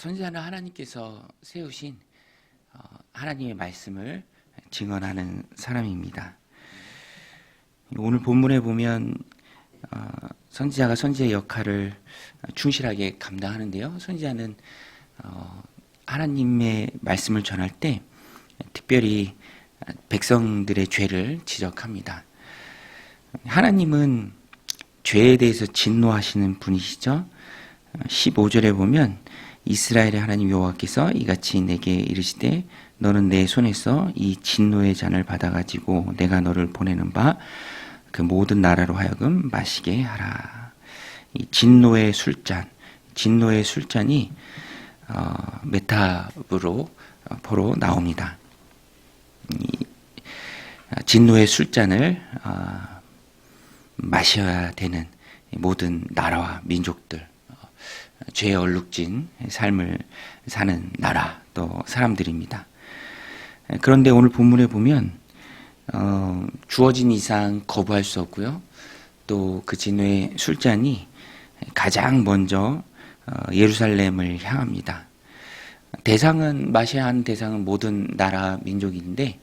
선지자는 하나님께서 세우신 하나님의 말씀을 증언하는 사람입니다. 오늘 본문에 보면 선지자가 선지자의 역할을 충실하게 감당하는데요. 선지자는 하나님의 말씀을 전할 때 특별히 백성들의 죄를 지적합니다. 하나님은 죄에 대해서 진노하시는 분이시죠. 15절에 보면 이스라엘의 하나님 여호와께서 이같이 내게 이르시되 너는 내 손에서 이 진노의 잔을 받아가지고 내가 너를 보내는 바 그 모든 나라로 하여금 마시게 하라. 이 진노의 술잔이 메타포로 나옵니다. 이 진노의 술잔을 마셔야 되는 모든 나라와 민족들, 죄에 얼룩진 삶을 사는 나라 또 사람들입니다. 그런데 오늘 본문에 보면 주어진 이상 거부할 수 없고요. 또 그 진노의 술잔이 가장 먼저 예루살렘을 향합니다. 마셔야 하는 대상은 모든 나라 민족인데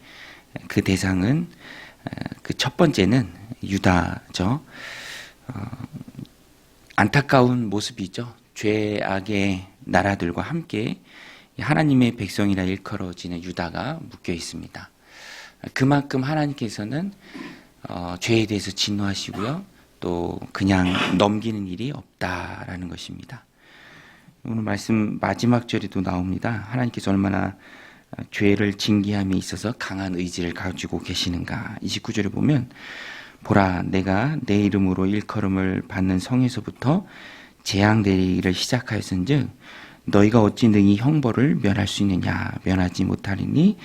그 대상은 그 첫 번째는 유다죠. 안타까운 모습이죠. 죄악의 나라들과 함께 하나님의 백성이라 일컬어지는 유다가 묶여 있습니다. 그만큼 하나님께서는 죄에 대해서 진노하시고요. 또 그냥 넘기는 일이 없다라는 것입니다. 오늘 말씀 마지막 절에도 나옵니다. 하나님께서 얼마나 죄를 징계함에 있어서 강한 의지를 가지고 계시는가. 29절에 보면 보라 내가 내 이름으로 일컬음을 받는 성에서부터 재앙되기를 시작하였은즉 너희가 어찌 능히 형벌을 면할 수 있느냐. 면하지 못하리니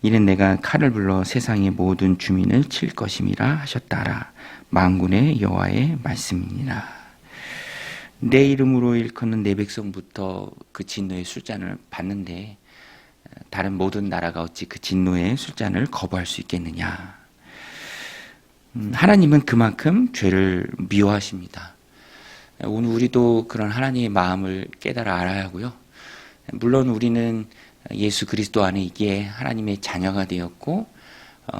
이는 내가 칼을 불러 세상의 모든 주민을 칠 것임이라 하셨다라. 만군의 여호와의 말씀이니라. 내 이름으로 일컫는 내 백성부터 그 진노의 술잔을 받는데 다른 모든 나라가 어찌 그 진노의 술잔을 거부할 수 있겠느냐. 하나님은 그만큼 죄를 미워하십니다. 오늘 우리도 그런 하나님의 마음을 깨달아 알아야 하고요. 물론 우리는 예수 그리스도 안에 있기에 하나님의 자녀가 되었고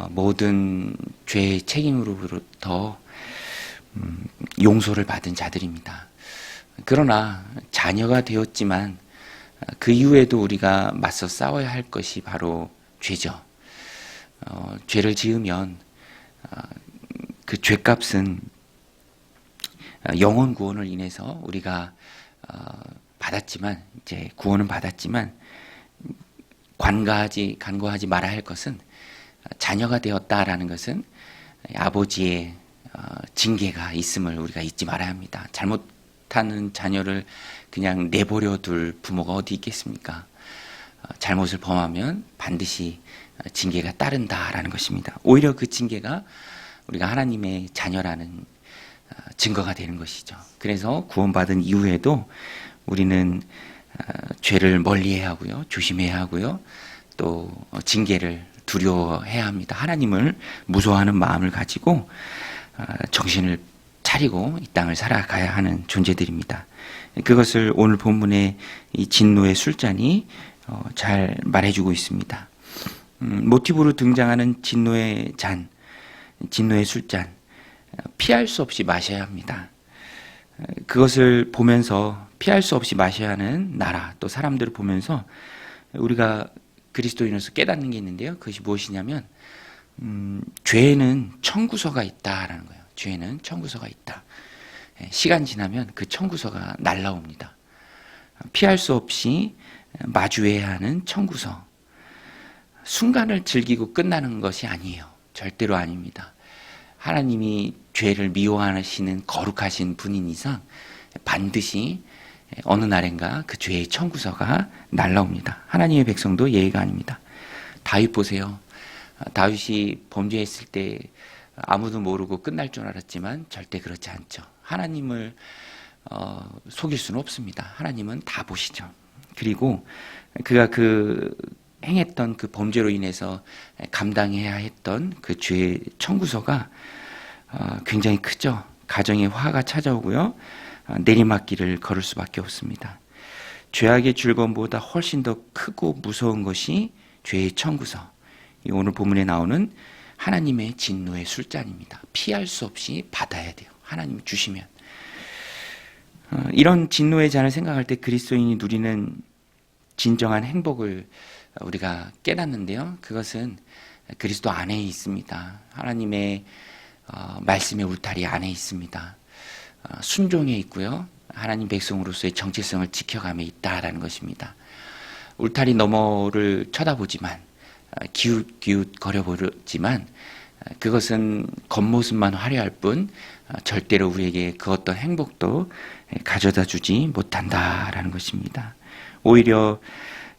모든 죄의 책임으로부터 용서를 받은 자들입니다. 그러나 자녀가 되었지만 그 이후에도 우리가 맞서 싸워야 할 것이 바로 죄죠. 죄를 지으면 그 죄값은 영혼 구원을 인해서 우리가 받았지만 이제 구원은 받았지만 간과하지 말아야 할 것은 자녀가 되었다라는 것은 아버지의 징계가 있음을 우리가 잊지 말아야 합니다. 잘못하는 자녀를 그냥 내버려 둘 부모가 어디 있겠습니까? 잘못을 범하면 반드시 징계가 따른다라는 것입니다. 오히려 그 징계가 우리가 하나님의 자녀라는 증거가 되는 것이죠. 그래서 구원받은 이후에도 우리는 죄를 멀리해야 하고요, 조심해야 하고요, 또 징계를 두려워해야 합니다. 하나님을 무서워하는 마음을 가지고 정신을 차리고 이 땅을 살아가야 하는 존재들입니다. 그것을 오늘 본문의 이 진노의 술잔이 잘 말해주고 있습니다. 모티브로 등장하는 진노의 술잔, 피할 수 없이 마셔야 합니다. 그것을 보면서 피할 수 없이 마셔야 하는 나라 또 사람들을 보면서 우리가 그리스도인으로서 깨닫는 게 있는데요. 그것이 무엇이냐면 죄에는 청구서가 있다라는 거예요. 죄에는 청구서가 있다. 시간 지나면 그 청구서가 날라옵니다. 피할 수 없이 마주해야 하는 청구서. 순간을 즐기고 끝나는 것이 아니에요. 절대로 아닙니다. 하나님이 죄를 미워하시는 거룩하신 분인 이상 반드시 어느 날인가 그 죄의 청구서가 날라옵니다. 하나님의 백성도 예의가 아닙니다. 다윗 보세요. 다윗이 범죄했을 때 아무도 모르고 끝날 줄 알았지만 절대 그렇지 않죠. 하나님을 속일 수는 없습니다. 하나님은 다 보시죠. 그리고 그가 행했던 그 범죄로 인해서 감당해야 했던 그 죄의 청구서가 굉장히 크죠. 가정에 화가 찾아오고요. 내리막길을 걸을 수밖에 없습니다. 죄악의 즐거움보다 훨씬 더 크고 무서운 것이 죄의 청구서. 오늘 본문에 나오는 하나님의 진노의 술잔입니다. 피할 수 없이 받아야 돼요. 하나님이 주시면. 이런 진노의 잔을 생각할 때 그리스도인이 누리는 진정한 행복을 우리가 깨닫는데요. 그것은 그리스도 안에 있습니다. 하나님의 말씀의 울타리 안에 있습니다. 순종에 있고요. 하나님 백성으로서의 정체성을 지켜감에 있다라는 것입니다. 울타리 너머를 쳐다보지만 기웃기웃 거려보지만 그것은 겉모습만 화려할 뿐 절대로 우리에게 그 어떤 행복도 가져다 주지 못한다라는 것입니다. 오히려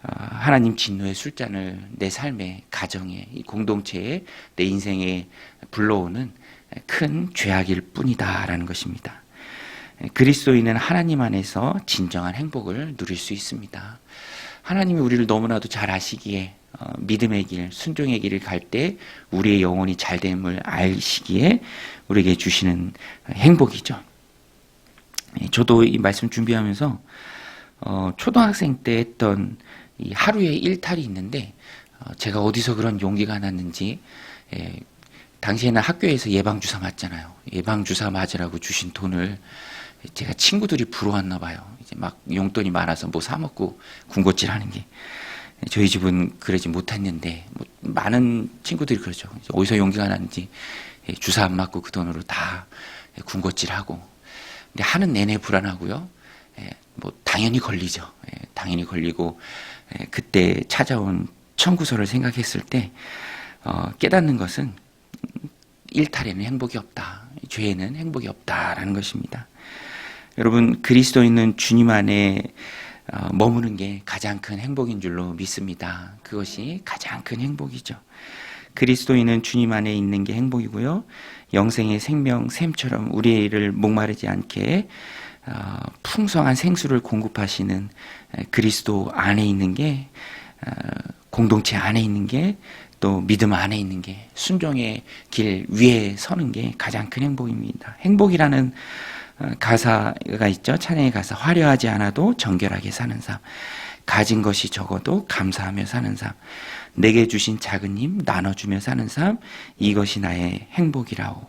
하나님 진노의 술잔을 내 삶의 가정에, 이 공동체에, 내 인생에 불러오는 큰 죄악일 뿐이다라는 것입니다. 그리스도인은 하나님 안에서 진정한 행복을 누릴 수 있습니다. 하나님이 우리를 너무나도 잘 아시기에 믿음의 길, 순종의 길을 갈 때 우리의 영혼이 잘됨을 아시기에 우리에게 주시는 행복이죠. 저도 이 말씀 준비하면서 초등학생 때 했던 이 하루의 일탈이 있는데 제가 어디서 그런 용기가 났는지 당시에는 학교에서 예방주사 맞잖아요. 예방주사 맞으라고 주신 돈을 제가 친구들이 부러웠나 봐요. 이제 막 용돈이 많아서 뭐 사 먹고 군것질 하는 게. 저희 집은 그러지 못했는데 뭐 많은 친구들이 그러죠. 어디서 용기가 났는지 주사 안 맞고 그 돈으로 다 군것질하고. 근데 하는 내내 불안하고요. 뭐 당연히 걸리죠. 당연히 걸리고 그때 찾아온 청구서를 생각했을 때 깨닫는 것은 일탈에는 행복이 없다. 죄에는 행복이 없다라는 것입니다. 여러분, 그리스도인은 주님 안에 머무는 게 가장 큰 행복인 줄로 믿습니다. 그것이 가장 큰 행복이죠. 그리스도인은 주님 안에 있는 게 행복이고요. 영생의 생명 샘처럼 우리의 일을 목마르지 않게 풍성한 생수를 공급하시는 그리스도 안에 있는 게, 공동체 안에 있는 게, 또 믿음 안에 있는 게, 순종의 길 위에 서는 게 가장 큰 행복입니다. 행복이라는 가사가 있죠. 찬양의 가사. 화려하지 않아도 정결하게 사는 삶. 가진 것이 적어도 감사하며 사는 삶. 내게 주신 작은 힘 나눠주며 사는 삶. 이것이 나의 행복이라오.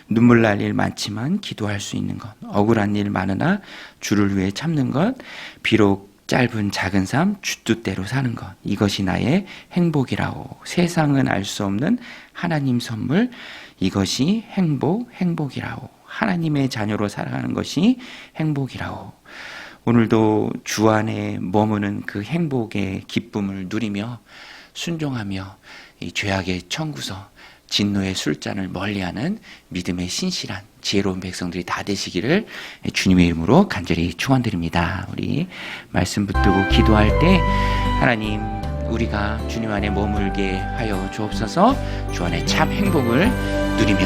눈물 날 일 많지만 기도할 수 있는 것. 억울한 일 많으나 주를 위해 참는 것. 비록 짧은 작은 삶 주뜻대로 사는 것. 이것이 나의 행복이라오. 세상은 알 수 없는 하나님 선물. 이것이 행복이라오. 하나님의 자녀로 살아가는 것이 행복이라오. 오늘도 주 안에 머무는 그 행복의 기쁨을 누리며 순종하며 이 죄악의 청구서, 진노의 술잔을 멀리하는 믿음의 신실한 지혜로운 백성들이 다 되시기를 주님의 이름으로 간절히 축원드립니다. 우리 말씀 붙들고 기도할 때 하나님, 우리가 주님 안에 머물게 하여 주옵소서. 주 안에 참 행복을 누리며